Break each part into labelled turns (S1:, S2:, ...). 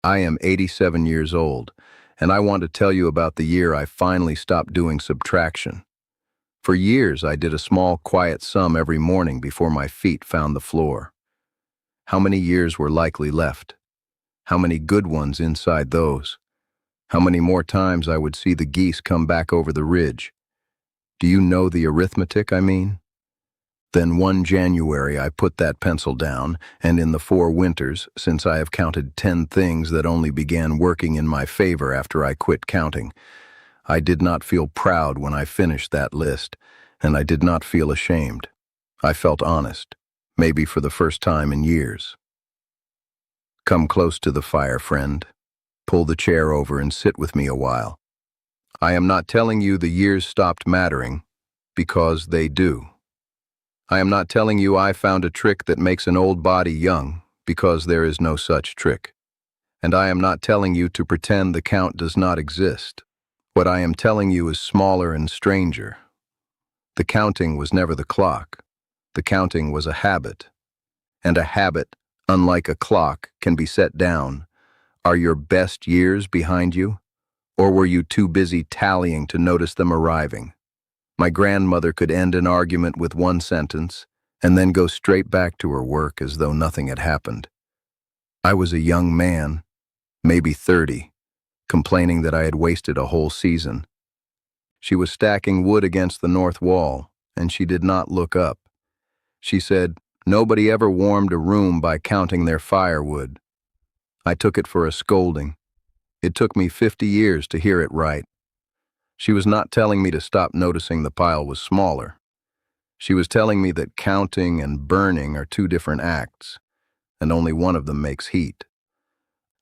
S1: I am 87 years old, and I want to tell you about the year I finally stopped doing subtraction. For years, I did a small, quiet sum every morning before my feet found the floor. How many years were likely left? How many good ones inside those? How many more times I would see the geese come back over the ridge? Do you know the arithmetic I mean? Then one January I put that pencil down, and in the 4 winters, since I have counted 10 things that only began working in my favor after I quit counting, I did not feel proud when I finished that list, and I did not feel ashamed. I felt honest, maybe for the first time in years. Come close to the fire, friend. Pull the chair over and sit with me a while. I am not telling you the years stopped mattering, because they do. I am not telling you I found a trick that makes an old body young, because there is no such trick. And I am not telling you to pretend the count does not exist. What I am telling you is smaller and stranger. The counting was never the clock. The counting was a habit. And a habit, unlike a clock, can be set down. Are your best years behind you? Or were you too busy tallying to notice them arriving? My grandmother could end an argument with one sentence and then go straight back to her work as though nothing had happened. I was a young man, maybe 30, complaining that I had wasted a whole season. She was stacking wood against the north wall, and she did not look up. She said, "Nobody ever warmed a room by counting their firewood." I took it for a scolding. It took me 50 years to hear it right. She was not telling me to stop noticing the pile was smaller. She was telling me that counting and burning are two different acts, and only one of them makes heat.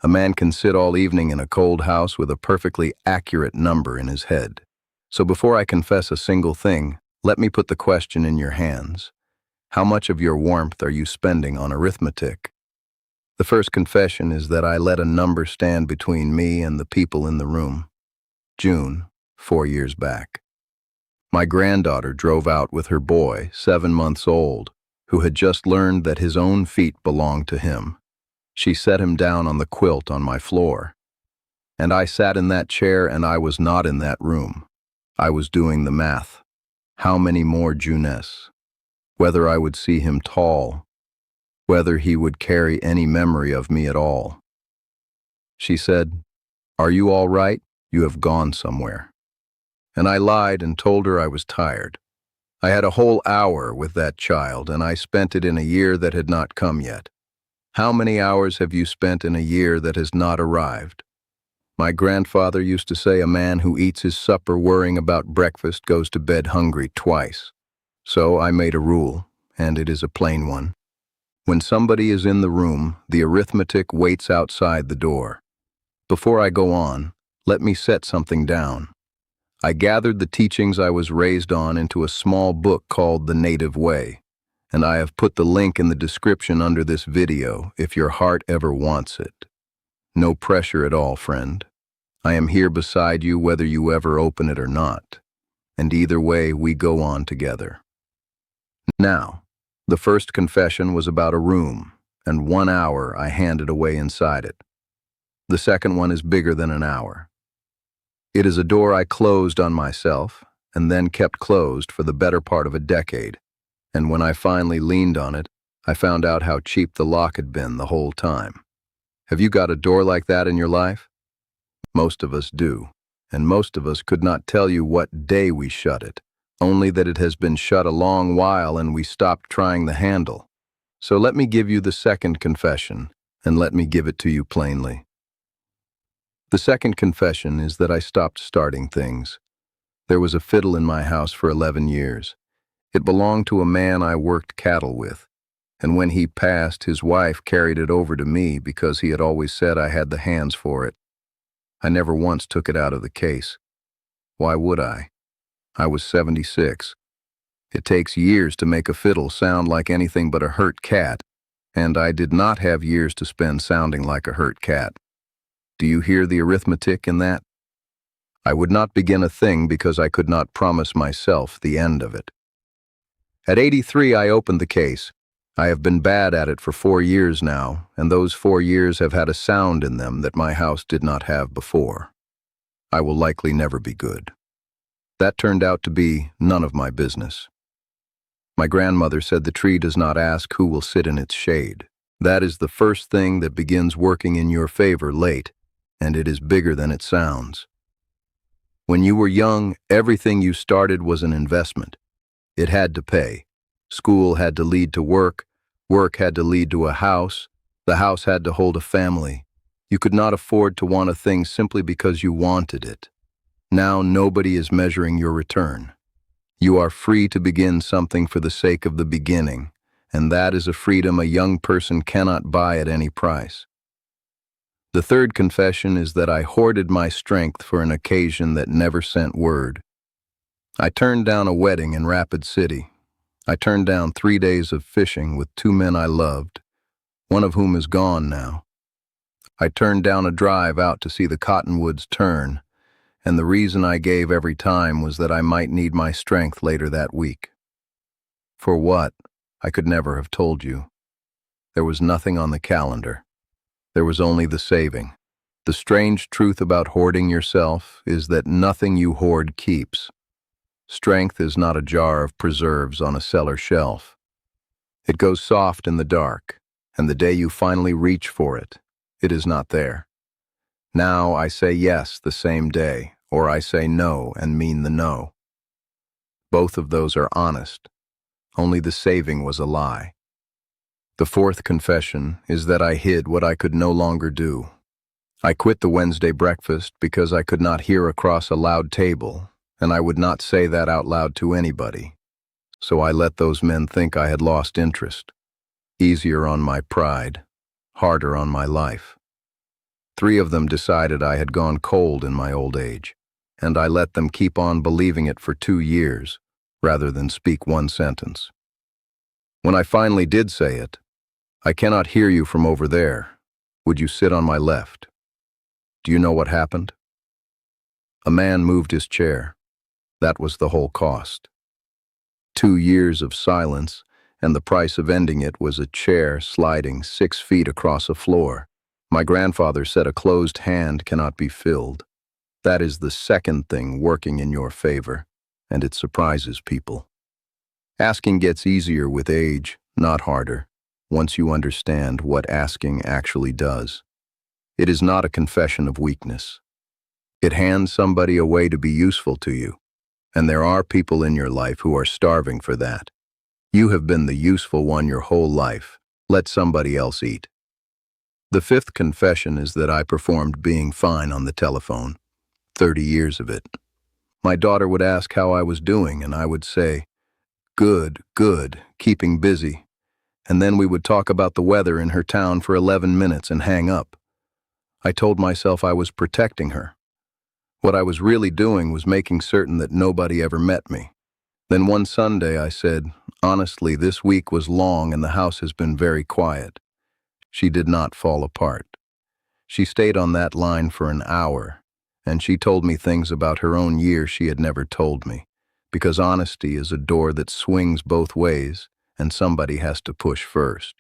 S1: A man can sit all evening in a cold house with a perfectly accurate number in his head. So before I confess a single thing, let me put the question in your hands. How much of your warmth are you spending on arithmetic? The first confession is that I let a number stand between me and the people in the room. June, 4 years back. My granddaughter drove out with her boy, 7 months old, who had just learned that his own feet belonged to him. She set him down on the quilt on my floor. And I sat in that chair, and I was not in that room. I was doing the math. How many more Juness? Whether I would see him tall. Whether he would carry any memory of me at all. She said, "Are you all right? You have gone somewhere." And I lied and told her I was tired. I had a whole hour with that child, and I spent it in a year that had not come yet. How many hours have you spent in a year that has not arrived? My grandfather used to say a man who eats his supper worrying about breakfast goes to bed hungry twice. So I made a rule, and it is a plain one. When somebody is in the room, the arithmetic waits outside the door. Before I go on, let me set something down. I gathered the teachings I was raised on into a small book called The Native Way, and I have put the link in the description under this video if your heart ever wants it. No pressure at all, friend. I am here beside you whether you ever open it or not, and either way we go on together. Now, the first confession was about a room, and 1 hour I handed away inside it. The second one is bigger than an hour. It is a door I closed on myself, and then kept closed for the better part of a decade, and when I finally leaned on it, I found out how cheap the lock had been the whole time. Have you got a door like that in your life? Most of us do, and most of us could not tell you what day we shut it, only that it has been shut a long while and we stopped trying the handle. So let me give you the second confession, and let me give it to you plainly. The second confession is that I stopped starting things. There was a fiddle in my house for 11 years. It belonged to a man I worked cattle with, and when he passed, his wife carried it over to me because he had always said I had the hands for it. I never once took it out of the case. Why would I? I was 76. It takes years to make a fiddle sound like anything but a hurt cat, and I did not have years to spend sounding like a hurt cat. Do you hear the arithmetic in that? I would not begin a thing because I could not promise myself the end of it. At 83, I opened the case. I have been bad at it for 4 years now, and those 4 years have had a sound in them that my house did not have before. I will likely never be good. That turned out to be none of my business. My grandmother said the tree does not ask who will sit in its shade. That is the first thing that begins working in your favor late, and it is bigger than it sounds. When you were young, everything you started was an investment. It had to pay. School had to lead to work had to lead to a house, the house had to hold a family. You could not afford to want a thing simply because you wanted it. Now nobody is measuring your return. You are free to begin something for the sake of the beginning, and that is a freedom a young person cannot buy at any price. The third confession is that I hoarded my strength for an occasion that never sent word. I turned down a wedding in Rapid City. I turned down 3 days of fishing with 2 men I loved, one of whom is gone now. I turned down a drive out to see the cottonwoods turn, and the reason I gave every time was that I might need my strength later that week. For what? I could never have told you. There was nothing on the calendar. There was only the saving. The strange truth about hoarding yourself is that nothing you hoard keeps. Strength is not a jar of preserves on a cellar shelf. It goes soft in the dark, and the day you finally reach for it, it is not there. Now I say yes the same day, or I say no and mean the no. Both of those are honest. Only the saving was a lie. The fourth confession is that I hid what I could no longer do. I quit the Wednesday breakfast because I could not hear across a loud table, and I would not say that out loud to anybody. So I let those men think I had lost interest. Easier on my pride, harder on my life. 3 of them decided I had gone cold in my old age, and I let them keep on believing it for 2 years, rather than speak one sentence. When I finally did say it, I cannot hear you from over there. Would you sit on my left? Do you know what happened? A man moved his chair. That was the whole cost. 2 years of silence, and the price of ending it was a chair sliding 6 feet across a floor. My grandfather said a closed hand cannot be filled. That is the second thing working in your favor, and it surprises people. Asking gets easier with age, not harder, once you understand what asking actually does. It is not a confession of weakness. It hands somebody a way to be useful to you, and there are people in your life who are starving for that. You have been the useful one your whole life. Let somebody else eat. The fifth confession is that I performed being fine on the telephone. 30 years of it. My daughter would ask how I was doing, and I would say, good, keeping busy. And then we would talk about the weather in her town for 11 minutes and hang up. I told myself I was protecting her. What I was really doing was making certain that nobody ever met me. Then one Sunday I said, honestly, this week was long and the house has been very quiet. She did not fall apart. She stayed on that line for an hour, and she told me things about her own year she had never told me, because honesty is a door that swings both ways, and somebody has to push first.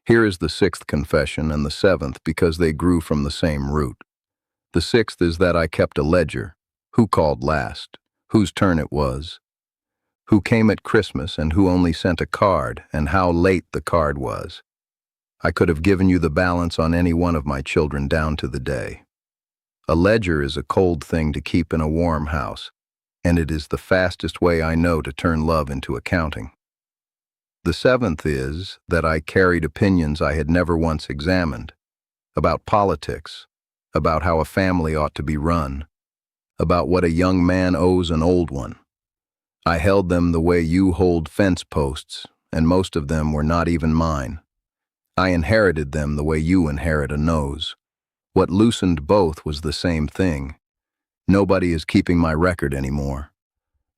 S1: Here is the 6th confession and the 7th because they grew from the same root. The 6th is that I kept a ledger. Who called last? Whose turn it was? Who came at Christmas and who only sent a card, and how late the card was. I could have given you the balance on any one of my children down to the day. A ledger is a cold thing to keep in a warm house, and it is the fastest way I know to turn love into accounting. The 7th is that I carried opinions I had never once examined, about politics, about how a family ought to be run, about what a young man owes an old one. I held them the way you hold fence posts, and most of them were not even mine. I inherited them the way you inherit a nose. What loosened both was the same thing. Nobody is keeping my record anymore.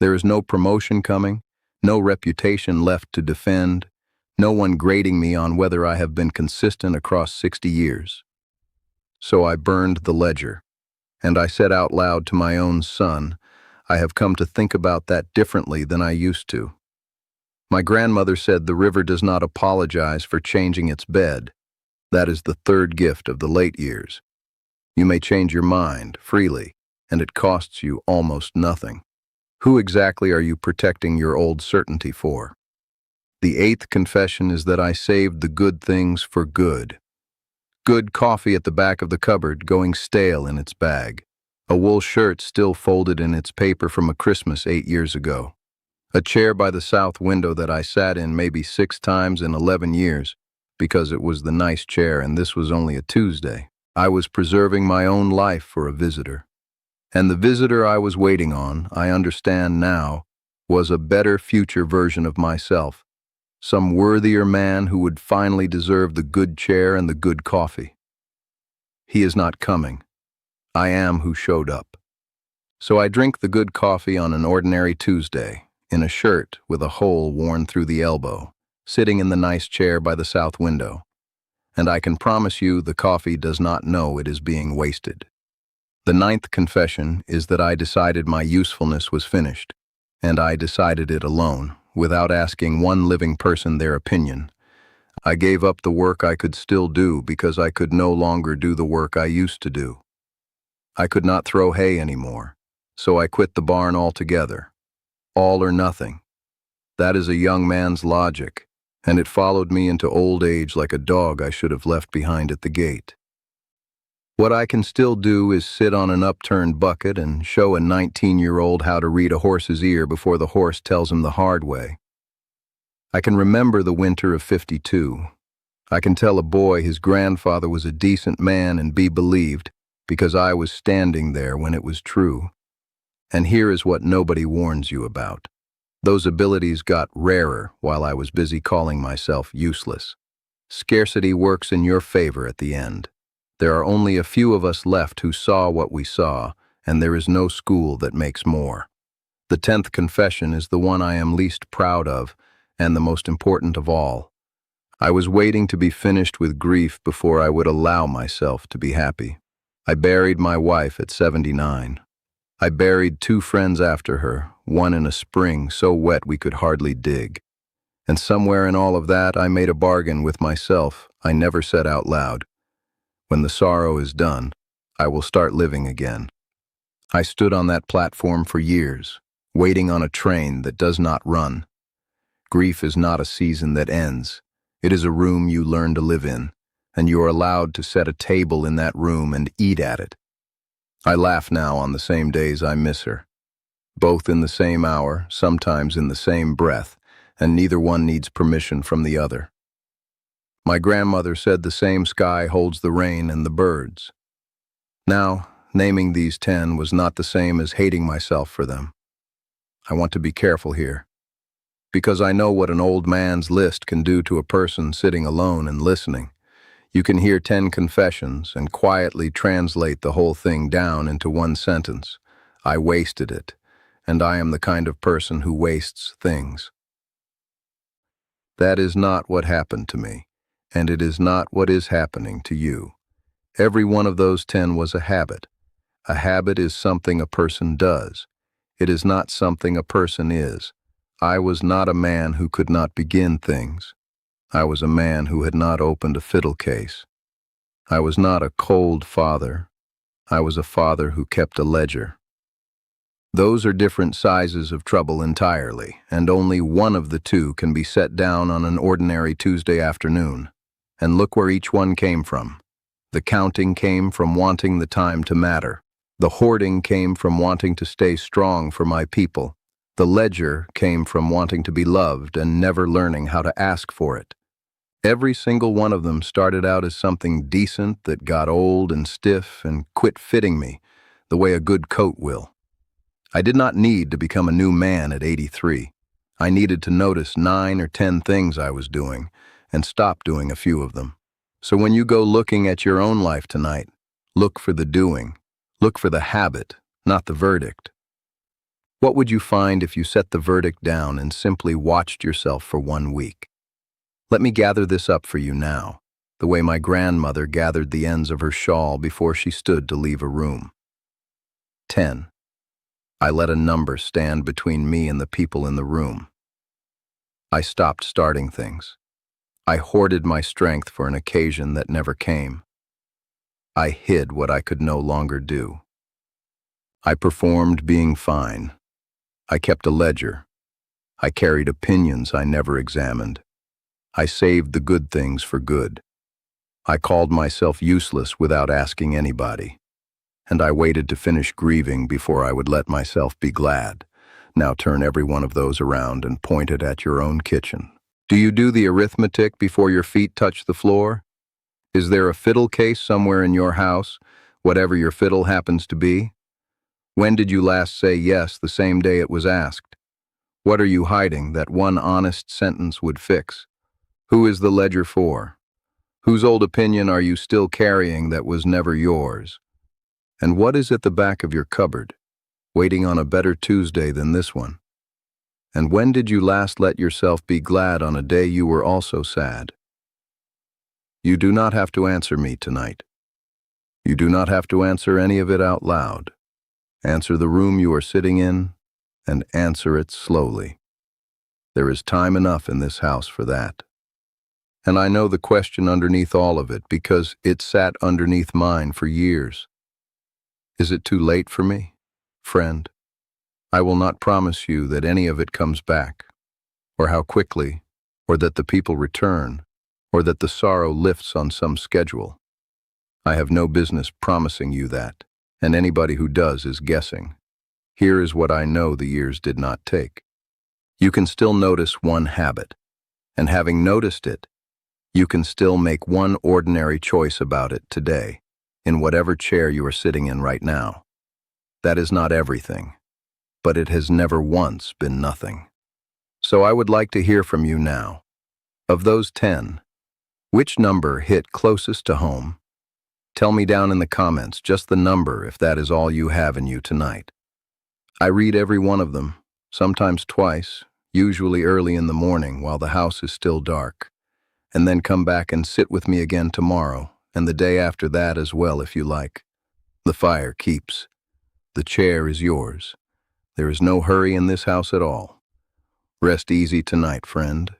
S1: There is no promotion coming, no reputation left to defend, no one grading me on whether I have been consistent across 60 years. So I burned the ledger, and I said out loud to my own son, I have come to think about that differently than I used to. My grandmother said the river does not apologize for changing its bed. That is the third gift of the late years. You may change your mind freely, and it costs you almost nothing. Who exactly are you protecting your old certainty for? The eighth confession is that I saved the good things for good. Good coffee at the back of the cupboard going stale in its bag. A wool shirt still folded in its paper from a Christmas 8 years ago. A chair by the south window that I sat in maybe 6 times in 11 years because it was the nice chair and this was only a Tuesday. I was preserving my own life for a visitor. And the visitor I was waiting on, I understand now, was a better future version of myself. Some worthier man who would finally deserve the good chair and the good coffee. He is not coming. I am who showed up. So I drink the good coffee on an ordinary Tuesday, in a shirt with a hole worn through the elbow, sitting in the nice chair by the south window. And I can promise you the coffee does not know it is being wasted. The ninth confession is that I decided my usefulness was finished, and I decided it alone, without asking one living person their opinion. I gave up the work I could still do because I could no longer do the work I used to do. I could not throw hay anymore, so I quit the barn altogether. All or nothing. That is a young man's logic, and it followed me into old age like a dog I should have left behind at the gate. What I can still do is sit on an upturned bucket and show a 19-year-old how to read a horse's ear before the horse tells him the hard way. I can remember the winter of '52. I can tell a boy his grandfather was a decent man and be believed because I was standing there when it was true. And here is what nobody warns you about. Those abilities got rarer while I was busy calling myself useless. Scarcity works in your favor at the end. There are only a few of us left who saw what we saw, and there is no school that makes more. The 10th confession is the one I am least proud of, and the most important of all. I was waiting to be finished with grief before I would allow myself to be happy. I buried my wife at 79. I buried 2 friends after her, one in a spring so wet we could hardly dig. And somewhere in all of that I made a bargain with myself I never said out loud. When the sorrow is done, I will start living again. I stood on that platform for years, waiting on a train that does not run. Grief is not a season that ends. It is a room you learn to live in, and you are allowed to set a table in that room and eat at it. I laugh now on the same days I miss her. Both in the same hour, sometimes in the same breath, and neither one needs permission from the other. My grandmother said the same sky holds the rain and the birds. Now, naming these 10 was not the same as hating myself for them. I want to be careful here, because I know what an old man's list can do to a person sitting alone and listening. You can hear 10 confessions and quietly translate the whole thing down into one sentence. I wasted it, and I am the kind of person who wastes things. That is not what happened to me, and it is not what is happening to you. Every one of those 10 was a habit. A habit is something a person does. It is not something a person is. I was not a man who could not begin things. I was a man who had not opened a fiddle case. I was not a cold father. I was a father who kept a ledger. Those are different sizes of trouble entirely, and only one of the 2 can be set down on an ordinary Tuesday afternoon. And look where each one came from. The counting came from wanting the time to matter. The hoarding came from wanting to stay strong for my people. The ledger came from wanting to be loved and never learning how to ask for it. Every single one of them started out as something decent that got old and stiff and quit fitting me, the way a good coat will. I did not need to become a new man at 83. I needed to notice 9 or 10 things I was doing and stop doing a few of them. So when you go looking at your own life tonight, look for the doing. Look for the habit, not the verdict. What would you find if you set the verdict down and simply watched yourself for 1 week? Let me gather this up for you now, the way my grandmother gathered the ends of her shawl before she stood to leave a room. 10. I let a number stand between me and the people in the room. I stopped starting things. I hoarded my strength for an occasion that never came. I hid what I could no longer do. I performed being fine. I kept a ledger. I carried opinions I never examined. I saved the good things for good. I called myself useless without asking anybody. And I waited to finish grieving before I would let myself be glad. Now turn every one of those around and point it at your own kitchen. Do you do the arithmetic before your feet touch the floor? Is there a fiddle case somewhere in your house, whatever your fiddle happens to be? When did you last say yes the same day it was asked? What are you hiding that one honest sentence would fix? Who is the ledger for? Whose old opinion are you still carrying that was never yours? And what is at the back of your cupboard, waiting on a better Tuesday than this one? And when did you last let yourself be glad on a day you were also sad? You do not have to answer me tonight. You do not have to answer any of it out loud. Answer the room you are sitting in, and answer it slowly. There is time enough in this house for that. And I know the question underneath all of it because it sat underneath mine for years. Is it too late for me, friend? I will not promise you that any of it comes back, or how quickly, or that the people return, or that the sorrow lifts on some schedule. I have no business promising you that, and anybody who does is guessing. Here is what I know the years did not take. You can still notice one habit, and having noticed it, you can still make one ordinary choice about it today, in whatever chair you are sitting in right now. That is not everything, but it has never once been nothing. So I would like to hear from you now. Of those 10, which number hit closest to home? Tell me down in the comments just the number if that is all you have in you tonight. I read every one of them, sometimes twice, usually early in the morning while the house is still dark, and then come back and sit with me again tomorrow, and the day after that as well if you like. The fire keeps. The chair is yours. There is no hurry in this house at all. Rest easy tonight, friend.